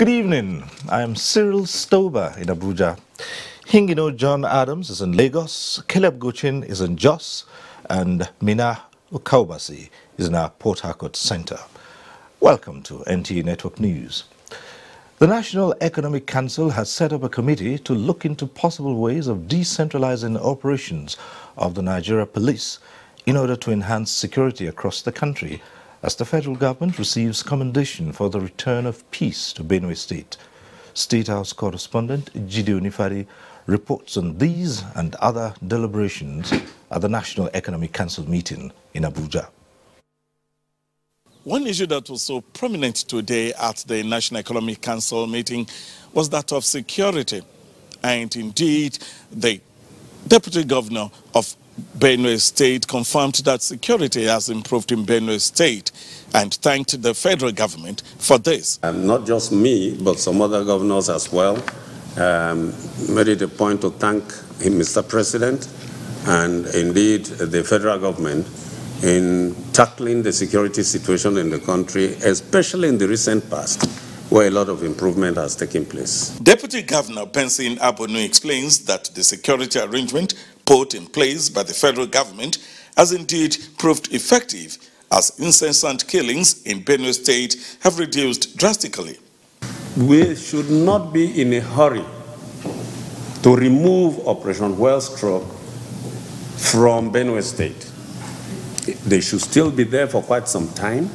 Good evening. I am Cyril Stober in Abuja. Hingino John Adams is in Lagos, Caleb Gochin is in Jos, and Mina Ukaubasi is in our Port Harcourt Center. Welcome to NTA Network News. The National Economic Council has set up a committee to look into possible ways of decentralizing operations of the Nigeria Police in order to enhance security across the country as the federal government receives commendation for the return of peace to Benue State. State House correspondent Jide Onifari reports on these and other deliberations at the National Economic Council meeting in Abuja. One issue that was so prominent today at the National Economic Council meeting was that of security. And indeed, the Deputy Governor of Benue State confirmed that security has improved in Benue State and thanked the federal government for this. Not just me, but some other governors as well made it a point to thank him, Mr. President, and indeed the federal government in tackling the security situation in the country, especially in the recent past, where a lot of improvement has taken place. Deputy Governor Benson Abonu explains that the security arrangement put in place by the federal government has indeed proved effective, as incessant killings in Benue State have reduced drastically. We should not be in a hurry to remove Operation Wellstroke from Benue State. They should still be there for quite some time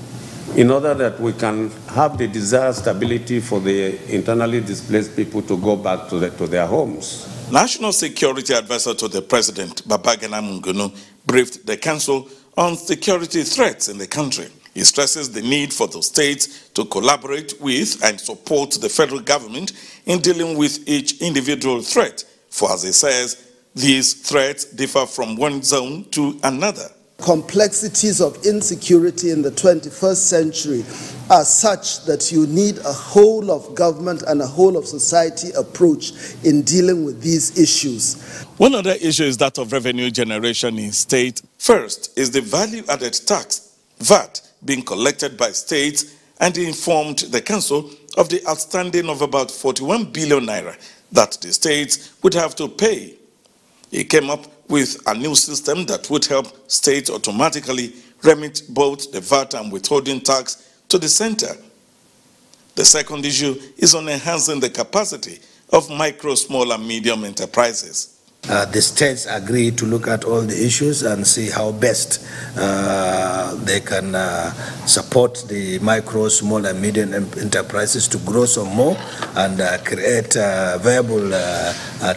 in order that we can have the desired stability for the internally displaced people to go back to their homes. National Security Advisor to the President, Babagana Mungunu, briefed the Council on security threats in the country. He stresses the need for the states to collaborate with and support the federal government in dealing with each individual threat, for as he says, these threats differ from one zone to another. Complexities of insecurity in the 21st century are such that you need a whole of government and a whole of society approach in dealing with these issues. One other issue is that of revenue generation in state. First is the value-added tax, VAT, being collected by states, and he informed the council of the outstanding of about 41 billion naira that the states would have to pay. He came up with a new system that would help states automatically remit both the VAT and withholding tax to the center. The second issue is on enhancing the capacity of micro, small and medium enterprises. The states agree to look at all the issues and see how best they can support the micro, small and medium enterprises to grow some more and create a viable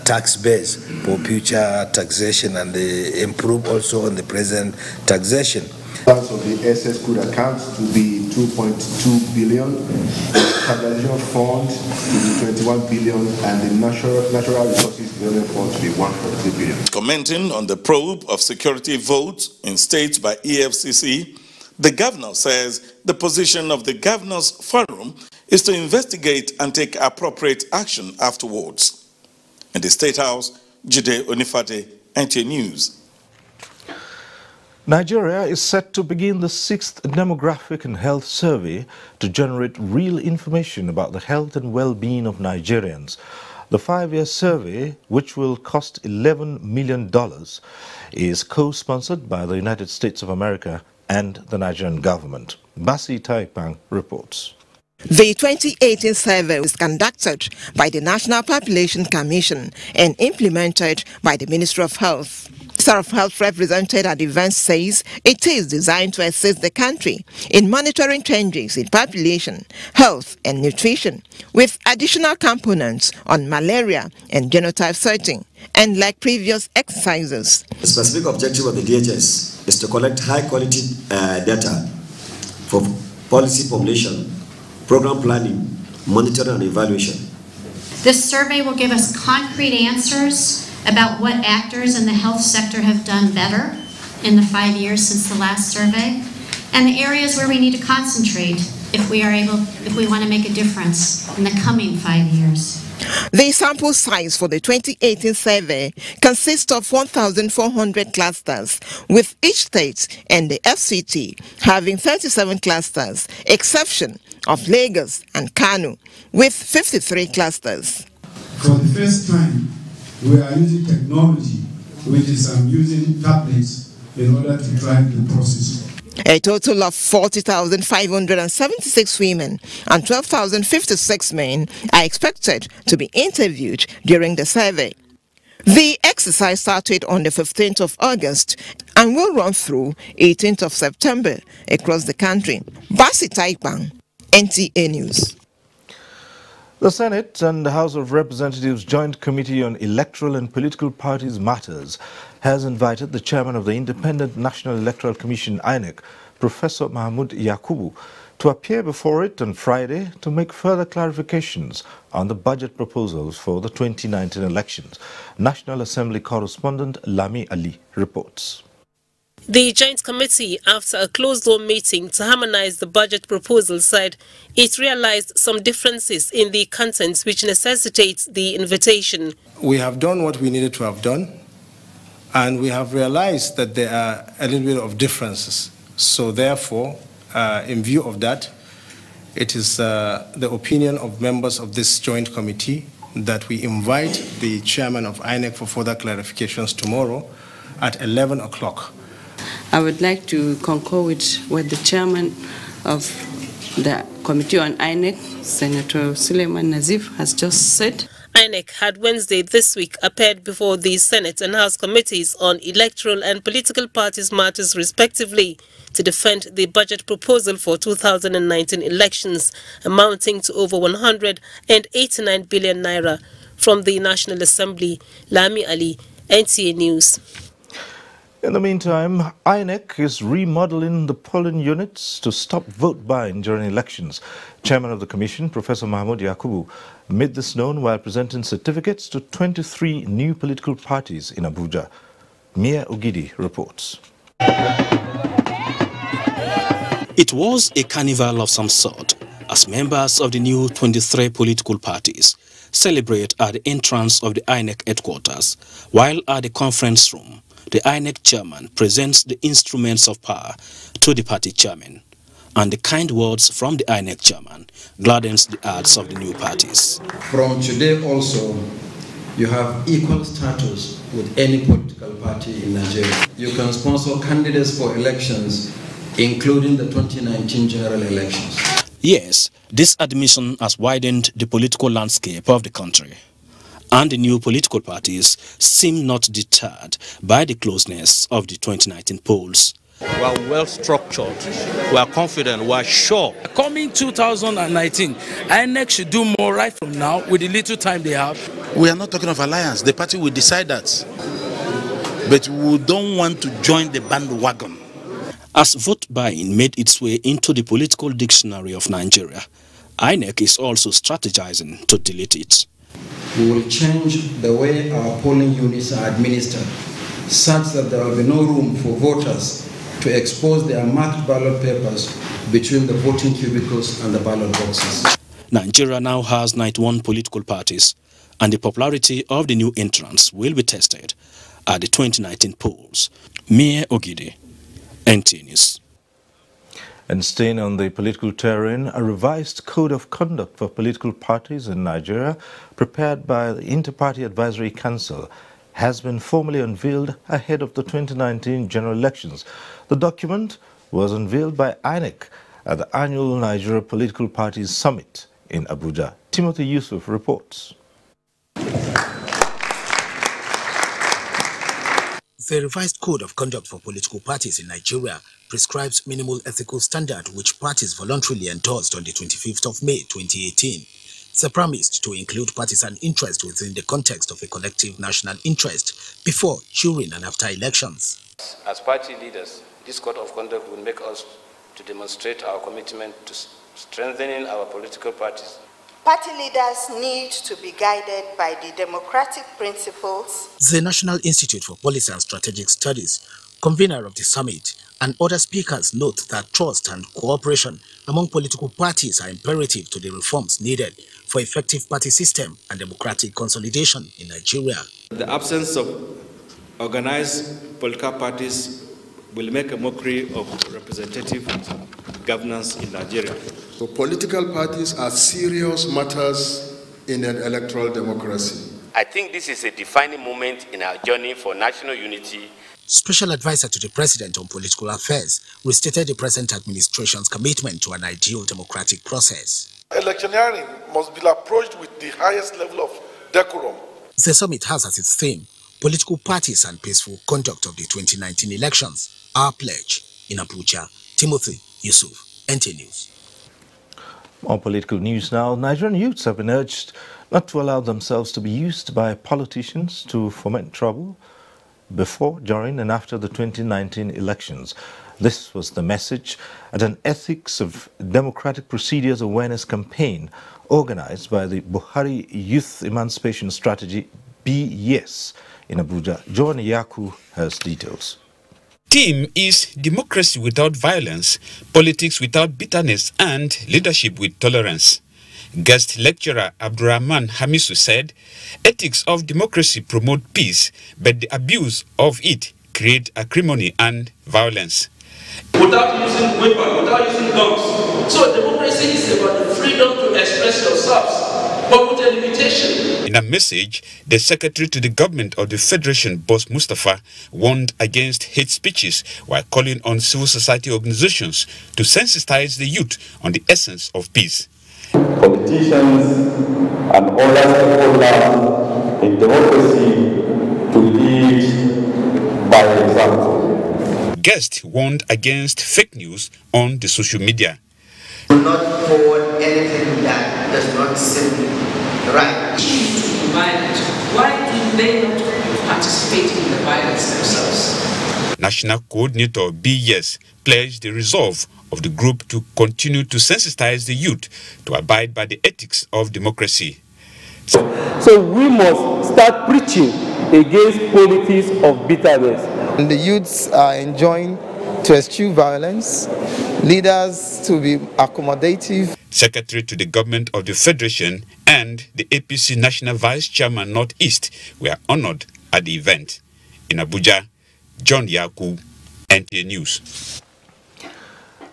tax base for future taxation and improve also on the present taxation. Balance of the SS crude account to be 2.2 billion, the stabilization fund to be 21 billion, and the natural resources development fund to be 1.3 billion. Commenting on the probe of security votes in states by EFCC, the governor says the position of the Governors Forum is to investigate and take appropriate action afterwards. In the State House, Jide Onifade, NTA News. Nigeria is set to begin the 6th Demographic and Health Survey to generate real information about the health and well-being of Nigerians. The 5-year survey, which will cost $11 million, is co-sponsored by the United States of America and the Nigerian government. Basi Taipang reports. The 2018 survey was conducted by the National Population Commission and implemented by the Ministry of Health. Minister of Health represented at the event says it is designed to assist the country in monitoring changes in population, health and nutrition, with additional components on malaria and genotype sorting, and like previous exercises. The specific objective of the DHS is to collect high-quality data for policy formulation, program planning, monitoring and evaluation. This survey will give us concrete answers about what actors in the health sector have done better in the 5 years since the last survey, and the areas where we need to concentrate if we want to make a difference in the coming 5 years. The sample size for the 2018 survey consists of 1,400 clusters, with each state and the FCT having 37 clusters, exception of Lagos and Kano, with 53 clusters. For the first time, we are using technology, which is using tablets in order to drive the process. A total of 40,576 women and 12,056 men are expected to be interviewed during the survey. The exercise started on the 15th of August and will run through 18th of September across the country. Basi Taipang, NTA News. The Senate and the House of Representatives Joint Committee on Electoral and Political Parties Matters has invited the chairman of the Independent National Electoral Commission, INEC, Professor Mahmoud Yakubu, to appear before it on Friday to make further clarifications on the budget proposals for the 2019 elections. National Assembly correspondent Lami Ali reports. The Joint Committee, after a closed-door meeting to harmonize the budget proposal, said it realized some differences in the contents which necessitates the invitation. We have done what we needed to have done, and we have realized that there are a little bit of differences. So therefore, in view of that, it is the opinion of members of this joint committee that we invite the chairman of INEC for further clarifications tomorrow at 11 o'clock. I would like to concur with what the chairman of the Committee on INEC, Senator Suleiman Nazif, has just said. INEC had Wednesday this week appeared before the Senate and House committees on electoral and political parties matters respectively to defend the budget proposal for 2019 elections amounting to over 189 billion naira. From the National Assembly, Lami Ali, NTA News. In the meantime, INEC is remodeling the polling units to stop vote buying during elections. Chairman of the Commission, Professor Mahmoud Yakubu, made this known while presenting certificates to 23 new political parties in Abuja. Mia Ogidi reports. It was a carnival of some sort as members of the new 23 political parties celebrate at the entrance of the INEC headquarters, while at the conference room, the INEC chairman presents the instruments of power to the party chairman, and the kind words from the INEC chairman gladdens the hearts of the new parties. From today also, you have equal status with any political party in Nigeria. You can sponsor candidates for elections, including the 2019 general elections. Yes, this admission has widened the political landscape of the country. And the new political parties seem not deterred by the closeness of the 2019 polls. We are well structured, we are confident, we are sure. Coming 2019, INEC should do more right from now with the little time they have. We are not talking of alliance, the party will decide that. But we don't want to join the bandwagon. As vote buying made its way into the political dictionary of Nigeria, INEC is also strategizing to delete it. We will change the way our polling units are administered, such that there will be no room for voters to expose their marked ballot papers between the voting cubicles and the ballot boxes. Nigeria now has 91 political parties, and the popularity of the new entrants will be tested at the 2019 polls. Mia Ogidi, NTA News. And staying on the political terrain, a revised code of conduct for political parties in Nigeria, prepared by the Inter-Party Advisory Council, has been formally unveiled ahead of the 2019 general elections. The document was unveiled by INEC at the annual Nigeria Political Parties Summit in Abuja. Timothy Yusuf reports. The revised code of conduct for political parties in Nigeria prescribes minimal ethical standard which parties voluntarily endorsed on the 25th of May 2018. They promised to include partisan interest within the context of a collective national interest before, during and after elections. As party leaders, this code of conduct will make us to demonstrate our commitment to strengthening our political parties. Party leaders need to be guided by the democratic principles. The National Institute for Policy and Strategic Studies, convener of the summit, and other speakers note that trust and cooperation among political parties are imperative to the reforms needed for effective party system and democratic consolidation in Nigeria. The absence of organized political parties will make a mockery of representative governance in Nigeria. So political parties are serious matters in an electoral democracy. I think this is a defining moment in our journey for national unity. Special Advisor to the President on Political Affairs restated the present administration's commitment to an ideal democratic process. Electioneering must be approached with the highest level of decorum. The summit has as its theme political parties and peaceful conduct of the 2019 elections. Our pledge in Abuja. Timothy Yusuf, NT News. More political news now. Nigerian youths have been urged not to allow themselves to be used by politicians to foment trouble before, during and after the 2019 elections. This was the message at an Ethics of Democratic Procedures Awareness campaign organized by the Buhari Youth Emancipation Strategy, BYES, in Abuja. Joan Yaku has details. Theme is democracy without violence, politics without bitterness, and leadership with tolerance. Guest lecturer Abdurrahman Hamisu said, ethics of democracy promote peace, but the abuse of it create acrimony and violence. Without using weapons, without using guns. So democracy is about the freedom to express yourselves, but with a limitation. In a message, the Secretary to the Government of the Federation, Boss Mustafa, warned against hate speeches while calling on civil society organizations to sensitize the youth on the essence of peace. Politicians and other stakeholders in democracy to lead by example. Guest warned against fake news on the social media. Do not forward anything that does not seem right. Violence. Why do they not participate in the violence themselves? National Coordinator BYES pledged the resolve of the group to continue to sensitize the youth to abide by the ethics of democracy. So we must start preaching against politics of bitterness. And the youths are enjoined to eschew violence, leaders to be accommodative. Secretary to the Government of the Federation and the APC National Vice Chairman Northeast were honored at the event. In Abuja, John Yaku, NTA News.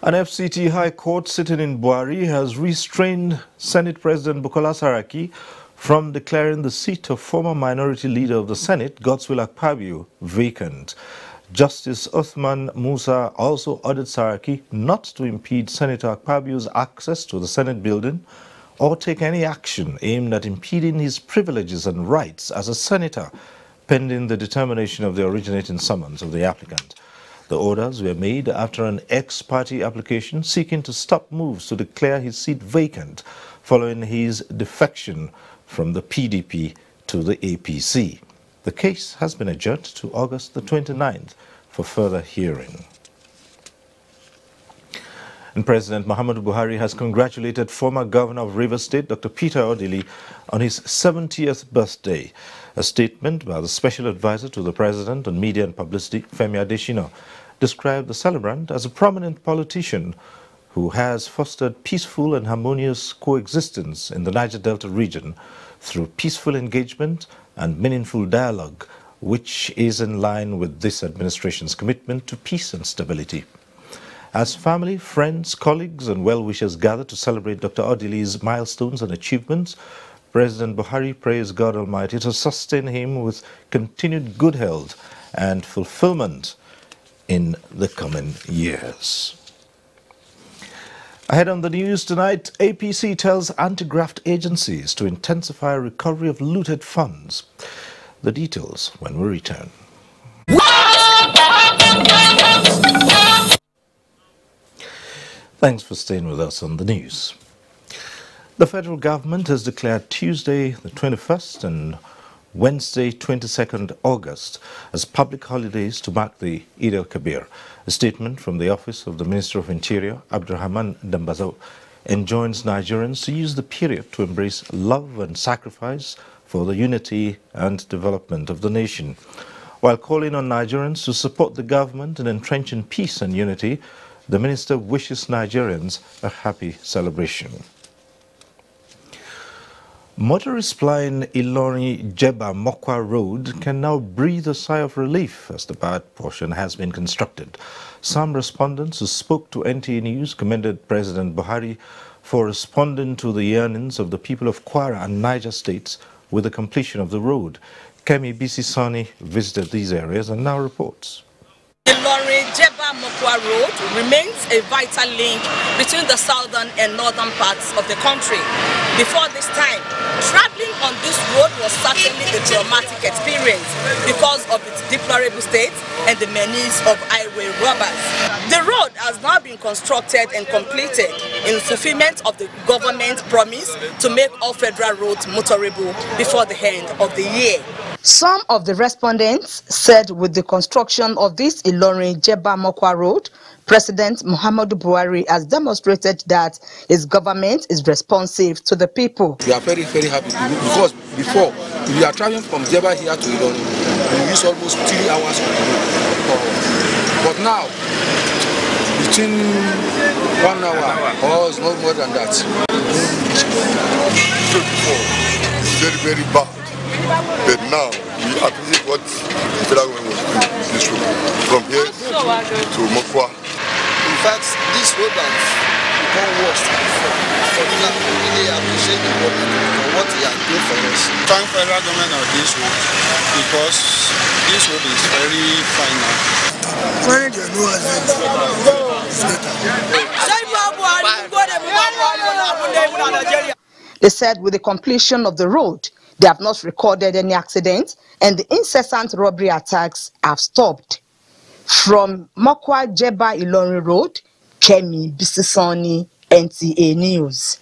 An FCT High Court sitting in Buhari has restrained Senate President Bukola Saraki from declaring the seat of former minority leader of the Senate, Godswill Akpabio, vacant. Justice Uthman Musa also ordered Saraki not to impede Senator Akpabio's access to the Senate building or take any action aimed at impeding his privileges and rights as a senator, pending the determination of the originating summons of the applicant. The orders were made after an ex-party application seeking to stop moves to declare his seat vacant following his defection from the PDP to the APC. The case has been adjourned to August the 29th for further hearing. And President Muhammadu Buhari has congratulated former Governor of Rivers State, Dr. Peter Odili, on his 70th birthday. A statement by the Special Advisor to the President on Media and Publicity, Femi Adesina, described the celebrant as a prominent politician who has fostered peaceful and harmonious coexistence in the Niger Delta region through peaceful engagement and meaningful dialogue, which is in line with this administration's commitment to peace and stability. As family, friends, colleagues and well-wishers gather to celebrate Dr. Odili's milestones and achievements, President Buhari praised God Almighty to sustain him with continued good health and fulfillment in the coming years. Ahead on the news tonight, APC tells anti-graft agencies to intensify recovery of looted funds. The details when we return. Thanks for staying with us on the news. The federal government has declared Tuesday the 21st and Wednesday 22nd August as public holidays to mark the Eid al-Kabir. A statement from the Office of the Minister of Interior, Abdurrahman Dambazo, enjoins Nigerians to use the period to embrace love and sacrifice for the unity and development of the nation. While calling on Nigerians to support the government in entrenching peace and unity, the minister wishes Nigerians a happy celebration. Motorists plying Ilorin-Jeba Mokwa Road can now breathe a sigh of relief as the bad portion has been constructed. Some respondents who spoke to NTA News commended President Buhari for responding to the yearnings of the people of Kwara and Niger states with the completion of the road. Kemi Bisisani visited these areas and now reports. The Ilorin-Jeba-Mokwa Road remains a vital link between the southern and northern parts of the country. Before this time, traveling on this road was certainly a traumatic experience because of its deplorable state and the menace of highway robbers. The road has now been constructed and completed in fulfillment of the government's promise to make all federal roads motorable before the end of the year. Some of the respondents said with the construction of this Ilorin-Jeba-Mokwa Road, President Muhammadu Buhari has demonstrated that his government is responsive to the people. We are very, very happy because before, we are traveling from Jeba here to Ilorin, we use almost 3 hours on the road. But now, between 1 hour or it's not more than that. Before, it's very, very bad. But now, we appreciate what the federal government was doing this road from here to Mokwa. In fact, this road has become worse before. So we really appreciate the government for what he has done for us. Thank federal government on this road because this road is very fine now. When they know us, they said with the completion of the road, they have not recorded any accidents and the incessant robbery attacks have stopped. From Mokwa Jeba Ilorin Road, Kemi Bisisani, NTA News.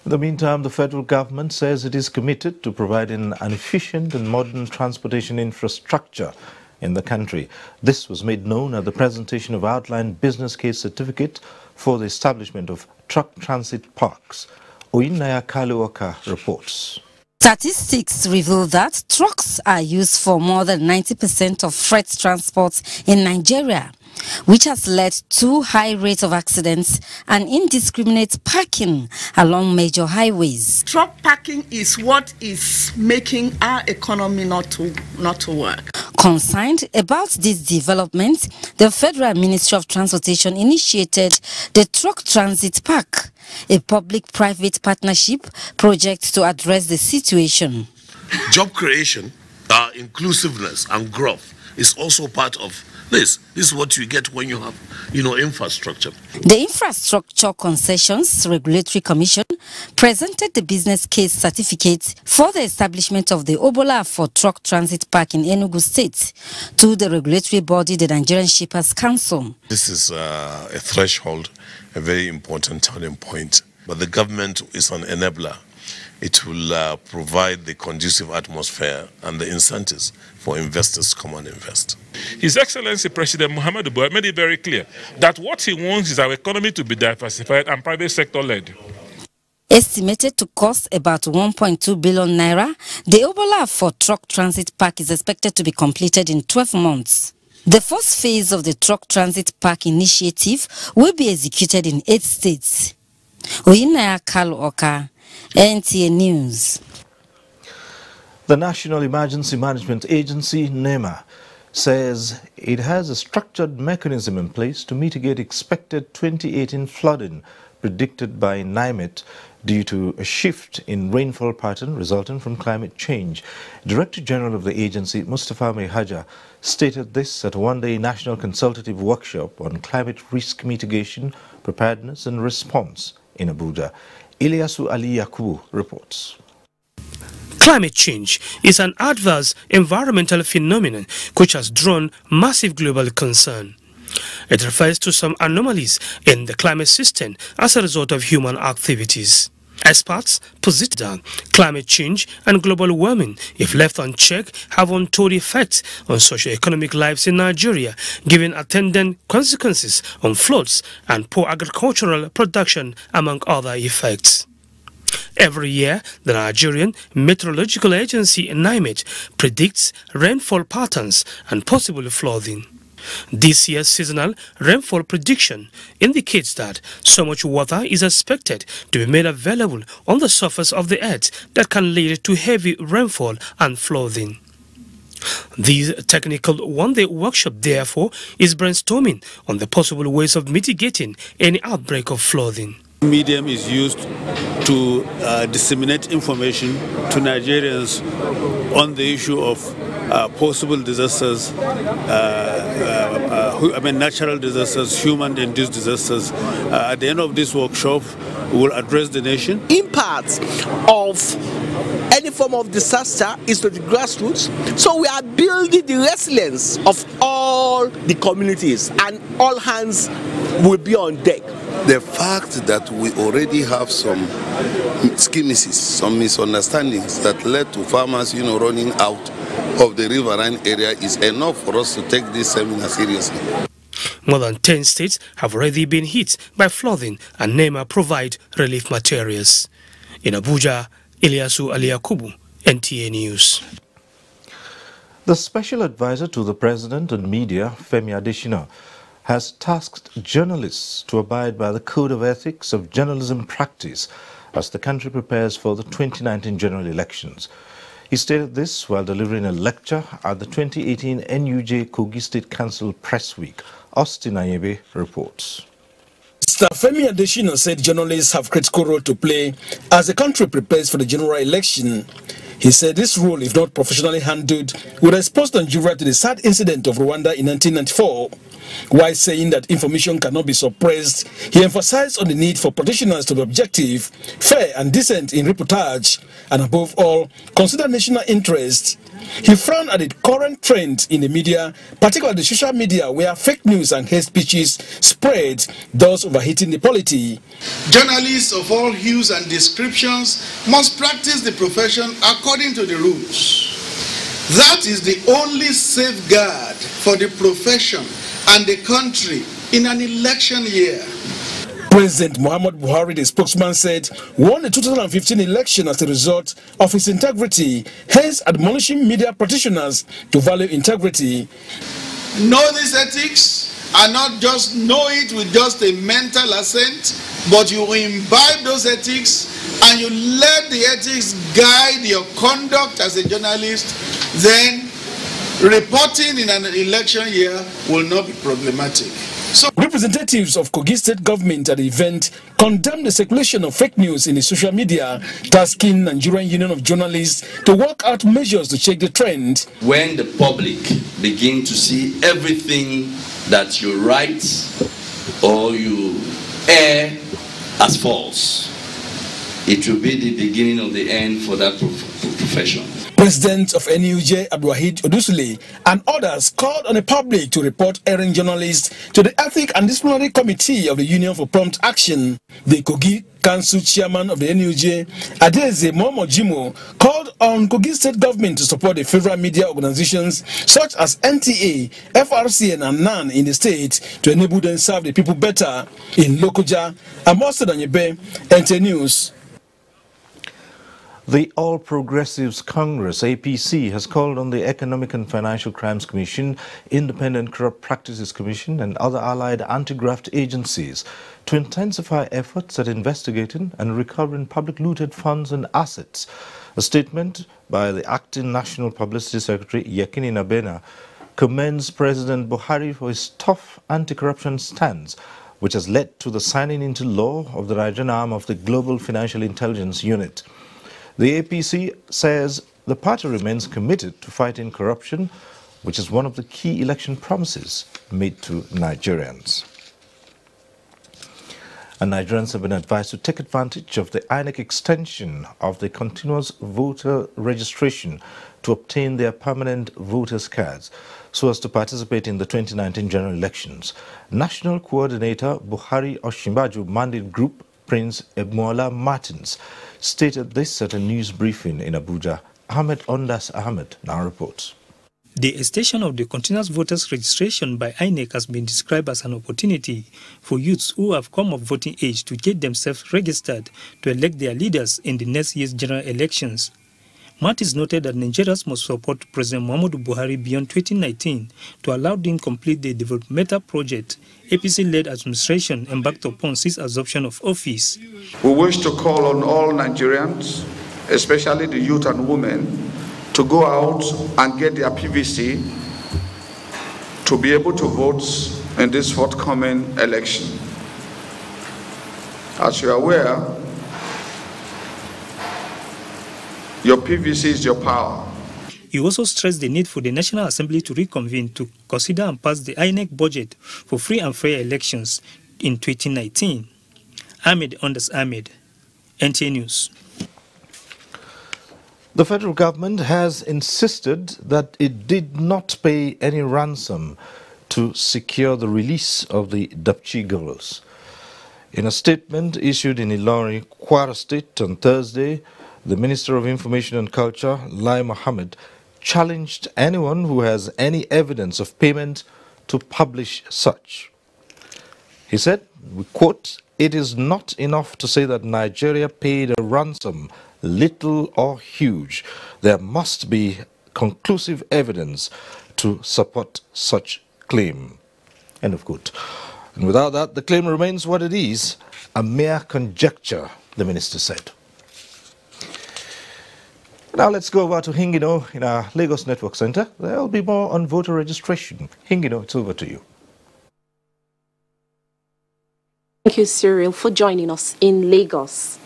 In the meantime, the federal government says it is committed to providing an efficient and modern transportation infrastructure in the country. This was made known at the presentation of outlined business case certificate for the establishment of truck transit parks. Oyinaya Kaluoka reports. Statistics reveal that trucks are used for more than 90% of freight transport in Nigeria, which has led to high rates of accidents and indiscriminate parking along major highways. Truck parking is what is making our economy not to work. Concerned about this development, the Federal Ministry of Transportation initiated the Truck Transit Park, a public-private partnership project to address the situation. Job creation, inclusiveness and growth is also part of this. This is what you get when you have, infrastructure. The Infrastructure Concessions Regulatory Commission presented the business case certificate for the establishment of the Obola for Truck Transit Park in Enugu State to the regulatory body, the Nigerian Shippers Council. This is a threshold, a very important turning point. But the government is an enabler. It will provide the conducive atmosphere and the incentives for investors to come and invest. His Excellency President Muhammadu Buhari made it very clear that what he wants is our economy to be diversified and private sector led. Estimated to cost about 1.2 billion naira, the Obola for Truck Transit Park is expected to be completed in 12 months. The first phase of the Truck Transit Park initiative will be executed in 8 states. Oyinaya Kaluoka, NTA News. The National Emergency Management Agency, NEMA, says it has a structured mechanism in place to mitigate expected 2018 flooding predicted by NIMET due to a shift in rainfall pattern resulting from climate change. Director General of the agency, Mustafa Mehaja, stated this at a one-day national consultative workshop on climate risk mitigation, preparedness and response in Abuja. Ilyasu Ali Yakubu reports. Climate change is an adverse environmental phenomenon which has drawn massive global concern. It refers to some anomalies in the climate system as a result of human activities. Experts posit that climate change and global warming, if left unchecked, have untold effects on socio-economic lives in Nigeria, giving attendant consequences on floods and poor agricultural production, among other effects. Every year, the Nigerian Meteorological Agency, NIMET, predicts rainfall patterns and possible flooding. This year's seasonal rainfall prediction indicates that so much water is expected to be made available on the surface of the earth that can lead to heavy rainfall and flooding. This technical one-day workshop, therefore, is brainstorming on the possible ways of mitigating any outbreak of flooding. Medium is used to disseminate information to Nigerians on the issue of possible disasters, natural disasters, human-induced disasters. At the end of this workshop, we will address the nation. Impact of any form of disaster is to the grassroots. So we are building the resilience of all the communities, and all hands will be on deck. The fact that we already have some skirmishes, some misunderstandings that led to farmers, running out of the riverine area is enough for us to take this seminar seriously. More than 10 states have already been hit by flooding, and NEMA provide relief materials. In Abuja, Ilyasu Aliyakubu, NTA News. The special advisor to the president on media, Femi Adesina, has tasked journalists to abide by the code of ethics of journalism practice as the country prepares for the 2019 general elections. He stated this while delivering a lecture at the 2018 NUJ Kogi State Council Press Week. Austin Ayebe reports. Mr. Femi Adesina said journalists have a critical role to play as the country prepares for the general election. He said this role, if not professionally handled, would expose Nigeria to the sad incident of Rwanda in 1994. While saying that information cannot be suppressed, he emphasized on the need for practitioners to be objective, fair and decent in reportage, and above all, consider national interest. He frowned at the current trend in the media, particularly the social media, where fake news and hate speeches spread, thus overheating the polity. Journalists of all hues and descriptions must practice the profession according to the rules. That is the only safeguard for the profession and the country in an election year. President Muhammadu Buhari, the spokesman, said won the 2015 election as a result of his integrity, hence admonishing media practitioners to value integrity. Know these ethics and not just know it with just a mental assent, but you imbibe those ethics and you let the ethics guide your conduct as a journalist, then reporting in an election year will not be problematic. So, representatives of Kogi State government at the event condemned the circulation of fake news in the social media, tasking Nigerian Union of Journalists to work out measures to check the trend. When the public begin to see everything that you write or you air as false, it will be the beginning of the end for that profession. President of NUJ, Abdulwahid Odusule, and others called on the public to report erring journalists to the Ethic and Disciplinary Committee of the Union for Prompt Action. The Kogi Council Chairman of the NUJ, Adeze Momojimo, called on Kogi State government to support the federal media organizations such as NTA, FRCN and NAN in the state to enable them serve the people better. In Lokoja, Amos Danyebe, NTA News. The All Progressives Congress, APC, has called on the Economic and Financial Crimes Commission, Independent Corrupt Practices Commission and other allied anti-graft agencies to intensify efforts at investigating and recovering public looted funds and assets. A statement by the Acting National Publicity Secretary, Yekini Nabena, commends President Buhari for his tough anti-corruption stance, which has led to the signing into law of the Nigerian arm of the Global Financial Intelligence Unit. The APC says the party remains committed to fighting corruption, which is one of the key election promises made to Nigerians. And Nigerians have been advised to take advantage of the INEC extension of the continuous voter registration to obtain their permanent voters' cards so as to participate in the 2019 general elections. National Coordinator Buhari Oshimbaju Mandate Group Prince Ebmola Martins stated this at a news briefing in Abuja. Ahmed Ondas Ahmed now reports. The extension of the continuous voters registration by INEC has been described as an opportunity for youths who have come of voting age to get themselves registered to elect their leaders in the next year's general elections. Martins noted that Nigerians must support President Muhammadu Buhari beyond 2019 to allow them complete the developmental project APC-led administration embarked upon since assumption of office. We wish to call on all Nigerians, especially the youth and women, to go out and get their PVC to be able to vote in this forthcoming election. As you are aware, your PVC is your power. He also stressed the need for the National Assembly to reconvene to consider and pass the INEC budget for free and fair elections in 2019. Ahmed Ondas Ahmed, NTA News. The federal government has insisted that it did not pay any ransom to secure the release of the Dapchi girls. In a statement issued in Ilorin, Kwara State on Thursday, the Minister of Information and Culture, Lai Mohammed, challenged anyone who has any evidence of payment to publish such. He said, we quote, "It is not enough to say that Nigeria paid a ransom, little or huge. There must be conclusive evidence to support such claim." End of quote. And without that, the claim remains what it is, a mere conjecture, the minister said. Now let's go over to Hingino in our Lagos Network Center. There will be more on voter registration. Hingino, it's over to you. Thank you, Cyril, for joining us in Lagos.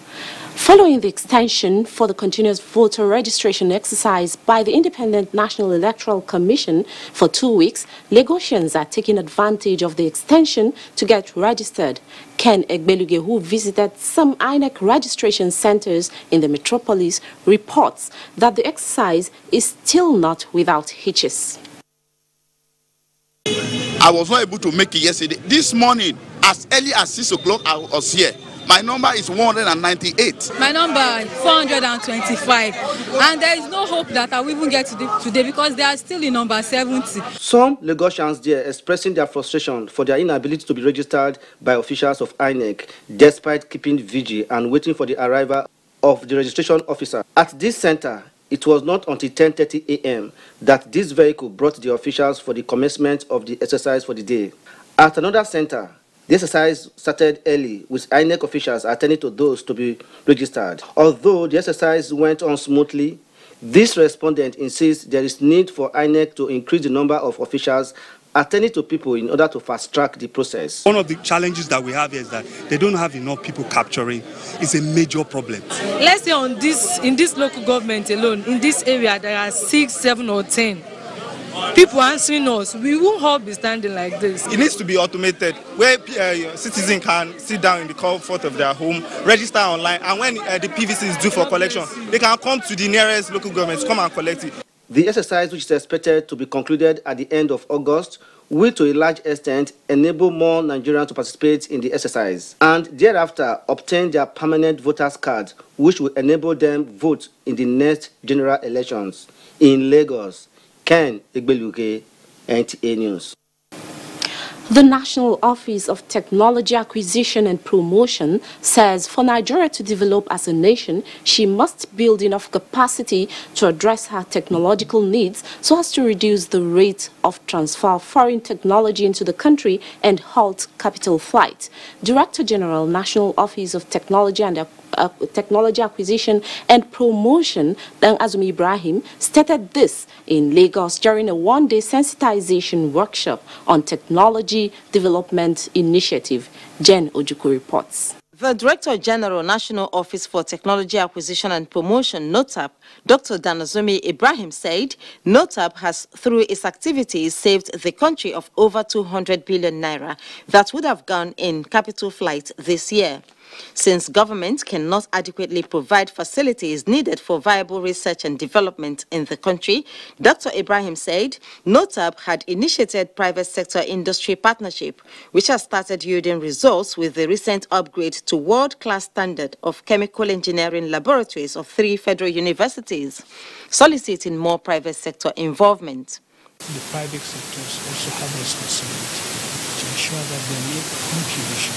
Following the extension for the continuous voter registration exercise by the Independent National Electoral Commission for 2 weeks, Lagosians are taking advantage of the extension to get registered. Ken Egbeluge, who visited some INEC registration centers in the metropolis, reports that the exercise is still not without hitches. I was not able to make it yesterday. This morning, as early as 6 o'clock, I was here. My number is 198. My number is 425. And there is no hope that I will even get today because they are still in number 70. Some Lagosians there expressing their frustration for their inability to be registered by officials of INEC, despite keeping vigil and waiting for the arrival of the registration officer. At this center, it was not until 10:30 a.m. that this vehicle brought the officials for the commencement of the exercise for the day. At another center, the exercise started early, with INEC officials attending to those to be registered. Although the exercise went on smoothly, this respondent insists there is need for INEC to increase the number of officials attending to people in order to fast-track the process. One of the challenges that we have here is that they don't have enough people capturing. It's a major problem. Let's say in this local government alone, in this area, there are 6, 7 or 10 people answering us. We won't all be standing like this. It needs to be automated, where citizens can sit down in the comfort of their home, register online, and when the PVC is due for collection, they can come to the nearest local government to come and collect it. The exercise, which is expected to be concluded at the end of August, will to a large extent enable more Nigerians to participate in the exercise and thereafter obtain their permanent voters card, which will enable them vote in the next general elections. In Lagos, Ken Egbeluge, NTA News. The National Office of Technology Acquisition and Promotion says for Nigeria to develop as a nation, she must build enough capacity to address her technological needs so as to reduce the rate of transfer of foreign technology into the country and halt capital flight. Director General, National Office of Technology Acquisition and Promotion, Dan Azumi Ibrahim, stated this in Lagos during a one-day sensitization workshop on technology development initiative. Jen Ojuku reports. The Director General, National Office for Technology Acquisition and Promotion, NOTAP, Dr. Danazumi Ibrahim said NOTAP has, through its activities, saved the country of over 200 billion naira that would have gone in capital flight this year. Since government cannot adequately provide facilities needed for viable research and development in the country, Dr. Ibrahim said NOTAP had initiated private sector industry partnership, which has started yielding results with the recent upgrade to world-class standard of chemical engineering laboratories of 3 federal universities, soliciting more private sector involvement. The private sectors also have responsibility to ensure that they make contribution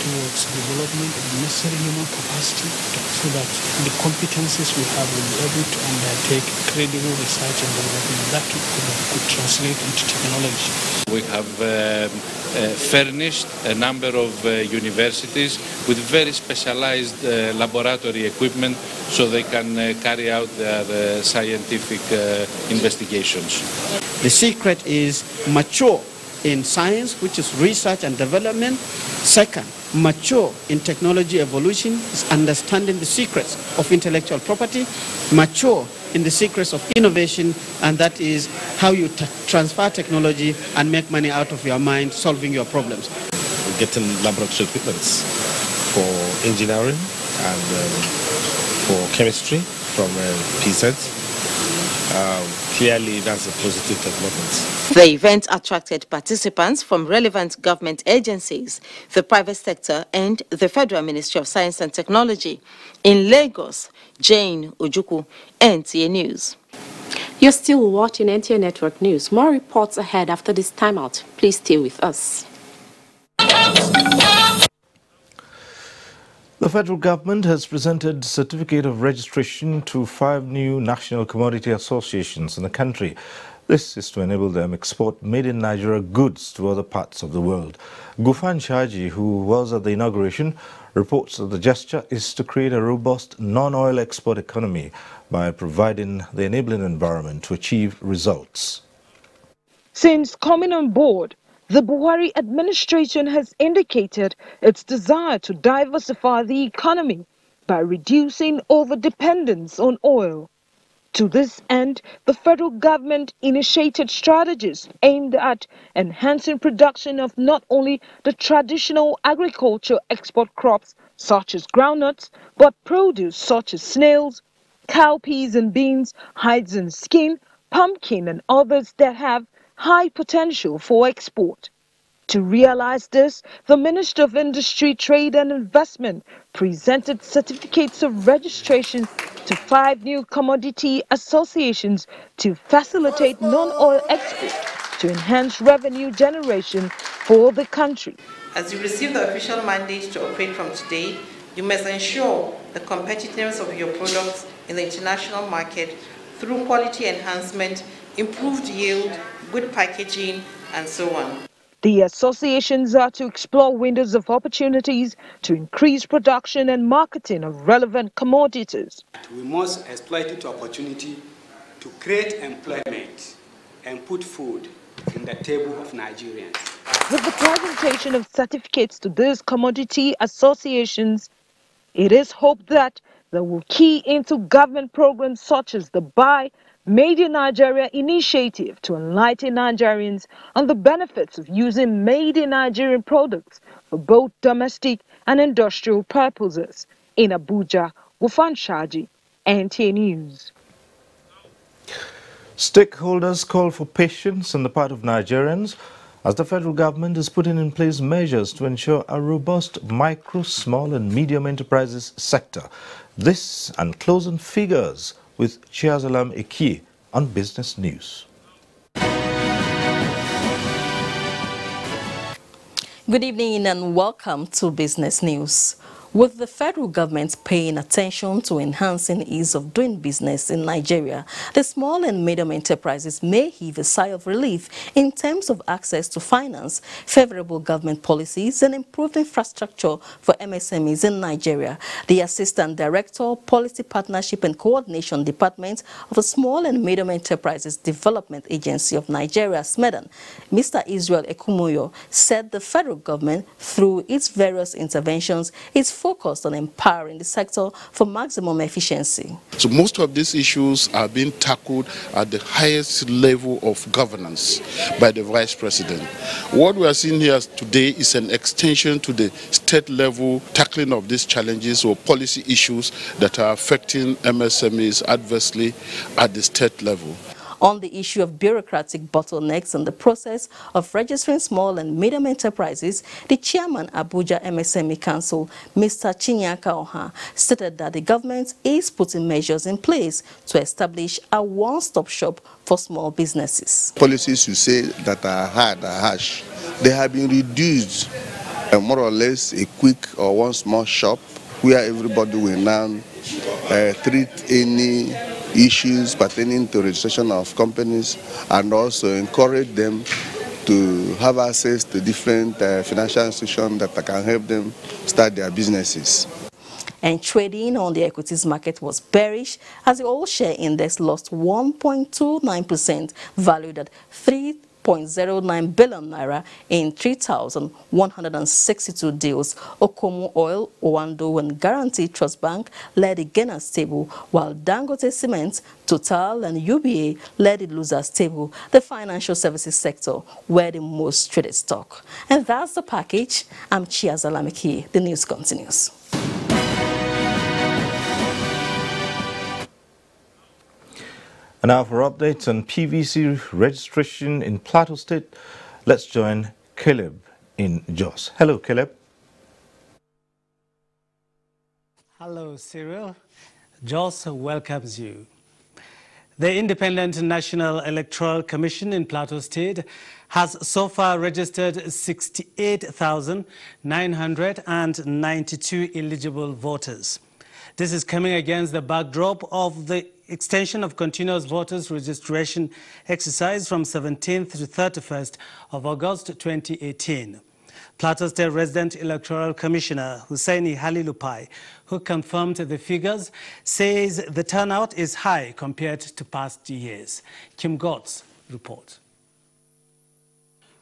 towards development of the necessary human capacity so that the competencies we have will be able to undertake credible research and development that could translate into technology. We have furnished a number of universities with very specialized laboratory equipment so they can carry out their scientific investigations. The secret is mature in science, which is research and development. Second, mature in technology evolution is understanding the secrets of intellectual property. Mature in the secrets of innovation, and that is how you transfer technology and make money out of your mind, solving your problems. We're getting laboratory equipment for engineering and for chemistry from PZ. Clearly, that's a positive development. The event attracted participants from relevant government agencies, the private sector, and the Federal Ministry of Science and Technology. In Lagos, Jane Ojukwu, NTA News. You're still watching NTA Network News. More reports ahead after this timeout. Please stay with us. The federal government has presented certificate of registration to 5 new national commodity associations in the country. This is to enable them export made in Nigeria goods to other parts of the world. Gufan Shaji, who was at the inauguration, reports that the gesture is to create a robust non-oil export economy by providing the enabling environment to achieve results. Since coming on board, the Buhari administration has indicated its desire to diversify the economy by reducing over-dependence on oil. To this end, the federal government initiated strategies aimed at enhancing production of not only the traditional agriculture export crops such as groundnuts, but produce such as snails, cowpeas and beans, hides and skin, pumpkin and others that have high potential for export. To realize this, the Minister of Industry, Trade and Investment presented certificates of registration to 5 new commodity associations to facilitate non-oil export to enhance revenue generation for the country. As you receive the official mandate to operate from today, you must ensure the competitiveness of your products in the international market through quality enhancement, improved yield, good packaging, and so on. The associations are to explore windows of opportunities to increase production and marketing of relevant commodities. We must exploit the opportunity to create employment and put food in the table of Nigerians. With the presentation of certificates to these commodity associations, it is hoped that they will key into government programs such as the Buy Made in Nigeria initiative to enlighten Nigerians on the benefits of using made in Nigerian products for both domestic and industrial purposes. In Abuja, Gufan Shaji, NTA News. Stakeholders call for patience on the part of Nigerians as the federal government is putting in place measures to ensure a robust micro, small and medium enterprises sector. This and closing figures with Chiazalam Eki on Business News. Good evening and welcome to Business News. With the federal government paying attention to enhancing ease of doing business in Nigeria, the small and medium enterprises may heave a sigh of relief in terms of access to finance, favorable government policies, and improved infrastructure for MSMEs in Nigeria. The Assistant Director, Policy Partnership and Coordination Department of the Small and Medium Enterprises Development Agency of Nigeria, SMEDAN, Mr. Israel Ekumoyo, said the federal government, through its various interventions, is focused on empowering the sector for maximum efficiency. So most of these issues are being tackled at the highest level of governance by the Vice President. What we are seeing here today is an extension to the state level tackling of these challenges or policy issues that are affecting MSMEs adversely at the state level. On the issue of bureaucratic bottlenecks in the process of registering small and medium enterprises, the chairman Abuja MSME Council, Mr. Chinyaka Oha, stated that the government is putting measures in place to establish a one-stop shop for small businesses. Policies you say that are hard, are harsh, they have been reduced more or less a quick or one small shop where everybody will now treat any issues pertaining to registration of companies and also encourage them to have access to different financial institutions that can help them start their businesses. And trading on the equities market was bearish as the oil share index lost 1.29%, valued at 3.09 billion naira in 3,162 deals. Okomu Oil, Owando and Guarantee Trust Bank led the gainers table, while Dangote Cement, Total and UBA led the losers table. The financial services sector were the most traded stock. And that's the package. I'm Chia Zalamiki. The news continues. And now for updates on PVC registration in Plateau State, let's join Caleb in Jos. Hello, Caleb. Hello, Cyril. Jos welcomes you. The Independent National Electoral Commission in Plateau State has so far registered 68,992 eligible voters. This is coming against the backdrop of the extension of continuous voters registration exercise from 17th to 31st of August 2018. Plateau State Resident Electoral Commissioner Hussaini Halilupai, who confirmed the figures, says the turnout is high compared to past years. Kim Gotts reports.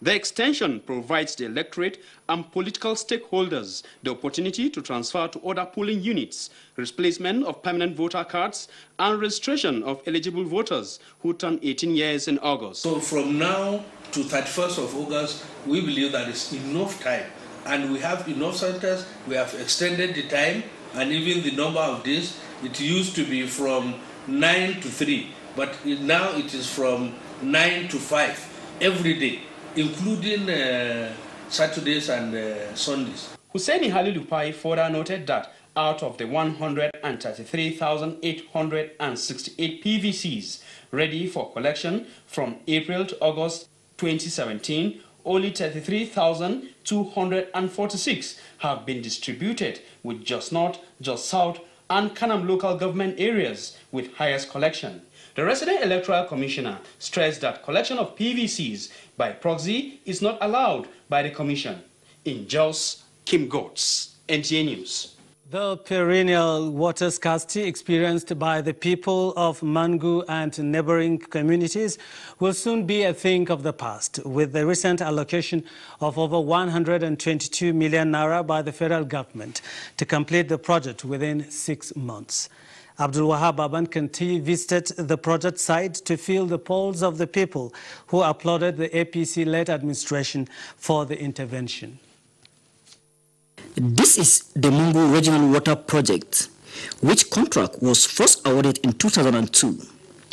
The extension provides the electorate and political stakeholders the opportunity to transfer to other polling units, replacement of permanent voter cards, and registration of eligible voters who turn 18 years in August. So from now to 31st of August, we believe that is enough time. And we have enough centers, we have extended the time, and even the number of days. It used to be from 9 to 3, but now it is from 9 to 5 every day, including Saturdays and Sundays. Hussaini Halilupai further noted that out of the 133,868 PVCs ready for collection from April to August 2017, only 33,246 have been distributed, with Jos North, Jos South, and Kanam local government areas with highest collection. The resident electoral commissioner stressed that collection of PVCs by proxy is not allowed by the commission. In Jos, Kim Gotts, NTA News. The perennial water scarcity experienced by the people of Mangu and neighboring communities will soon be a thing of the past, with the recent allocation of over 122 million naira by the federal government to complete the project within 6 months. Abdul Wahab Abankanti visited the project site to feel the pulse of the people who applauded the APC-led administration for the intervention. This is the Mungu Regional Water Project, which contract was first awarded in 2002.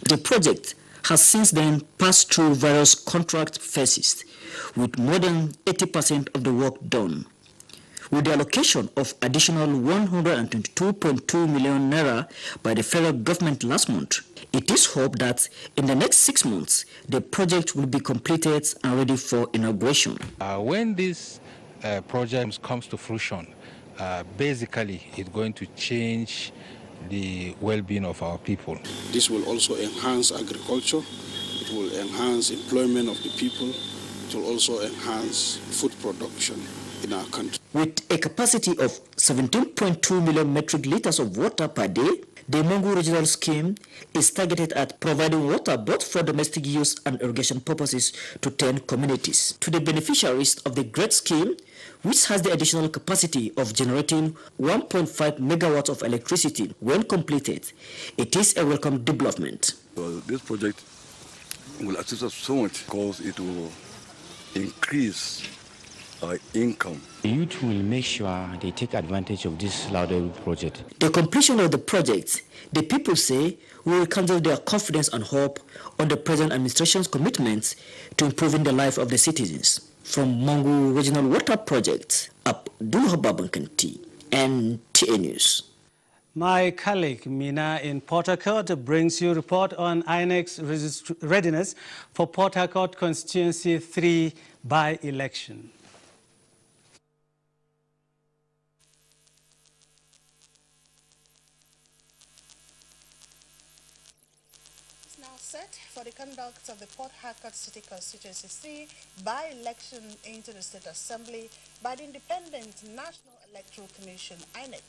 The project has since then passed through various contract phases, with more than 80% of the work done. With the allocation of additional 122.2 million naira by the federal government last month, it is hoped that in the next 6 months, the project will be completed and ready for inauguration. When this project comes to fruition, basically it's going to change the well-being of our people. This will also enhance agriculture, it will enhance employment of the people, it will also enhance food production in our country. With a capacity of 17.2 million metric liters of water per day, the Mungu Regional Scheme is targeted at providing water both for domestic use and irrigation purposes to 10 communities. To the beneficiaries of the Great Scheme, which has the additional capacity of generating 1.5 megawatts of electricity when completed, it is a welcome development. Well, this project will assist us so much because it will increase our income. The youth will make sure they take advantage of this louder project. The completion of the project, the people say, will rekindle their confidence and hope on the present administration's commitments to improving the life of the citizens. From Mungu Regional Water Project, Abdul Hababankanti, NTA News. My colleague Mina in Port Harcourt brings you a report on INEC's readiness for Port Harcourt Constituency 3 by-election. set for the conduct of the Port Harcourt City Constituency C by-election into the State Assembly by the Independent National Electoral Commission, INEC.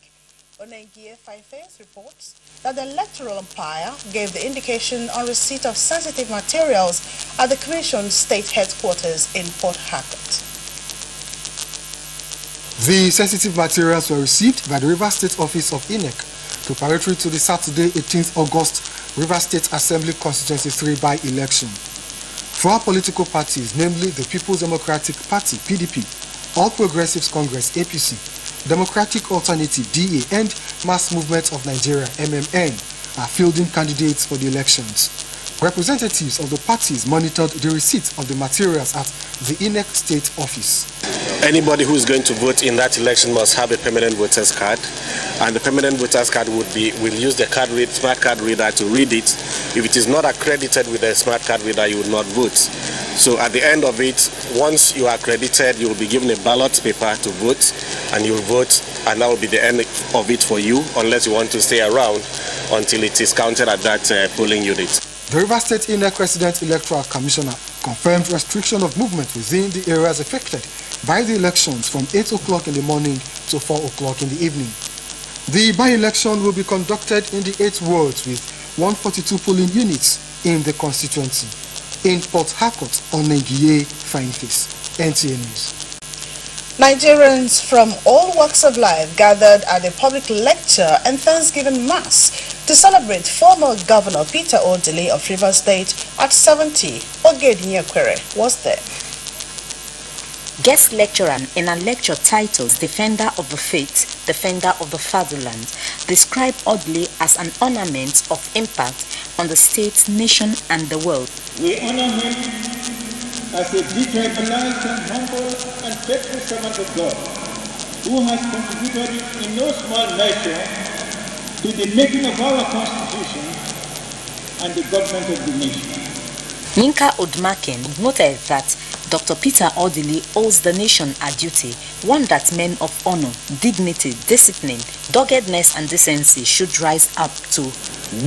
Onengie Faife reports that the electoral umpire gave the indication on receipt of sensitive materials at the Commission's state headquarters in Port Harcourt. The sensitive materials were received by the Rivers State Office of INEC preparatory to the Saturday 18th August Rivers State Assembly Constituency 3 by-election. 4 political parties, namely the People's Democratic Party, PDP, All Progressives Congress, APC, Democratic Alternative, DA, and Mass Movement of Nigeria, MMN, are fielding candidates for the elections. Representatives of the parties monitored the receipt of the materials at the INEC State Office. Anybody who is going to vote in that election must have a permanent voter's card, and the permanent voter's card will use the smart card reader to read it. If it is not accredited with the smart card reader, you will not vote. So at the end of it, once you are accredited, you will be given a ballot paper to vote, and you will vote, and that will be the end of it for you, unless you want to stay around until it is counted at that polling unit. The Rivers State INEC Resident Electoral Commissioner confirmed restriction of movement within the areas affected by the elections from 8 o'clock in the morning to 4 o'clock in the evening. The by-election will be conducted in the 8 wards with 142 polling units in the constituency. In Port Harcourt, Onengie Faife, NTA News. Nigerians from all walks of life gathered at a public lecture and Thanksgiving Mass to celebrate former Governor Peter Odili of Rivers State at 70. Ogedinyekwere was there. Guest lecturer in a lecture titled Defender of the Faith, Defender of the Fatherland, described Odili as an ornament of impact on the state, nation, and the world. We honor him as a detribalized and humble and faithful servant of God, who has contributed in no small measure to the making of our Constitution and the government of the nation. Yinka Odmaken noted that Dr. Peter Odili owes the nation a duty, one that men of honor, dignity, discipline, doggedness, and decency should rise up to.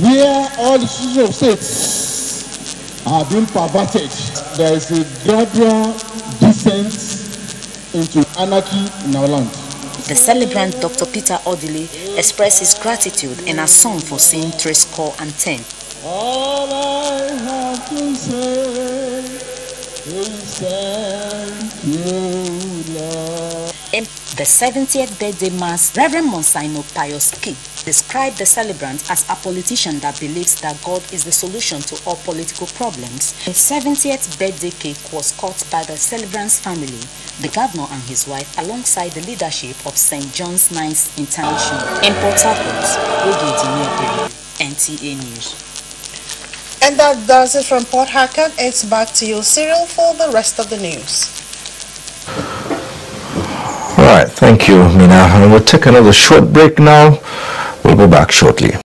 Where all the issues of states are being perverted, there is a gradual descent into anarchy in our land. The celebrant Dr. Peter Odili expresses gratitude in a song for saying 10. All I have to say is thank you, Lord. In the 70th birthday mass, Reverend Monsignor Pius K. described the celebrant as a politician that believes that God is the solution to all political problems. His 70th birthday cake was cut by the celebrant's family, the governor and his wife, alongside the leadership of St. John's Nice International. In Port Harcourt, NTA News. And that does it from Port Harcourt. It's back to you, Cyril, for the rest of the news. All right, thank you, Mina. And we'll take another short break now. We'll be back shortly.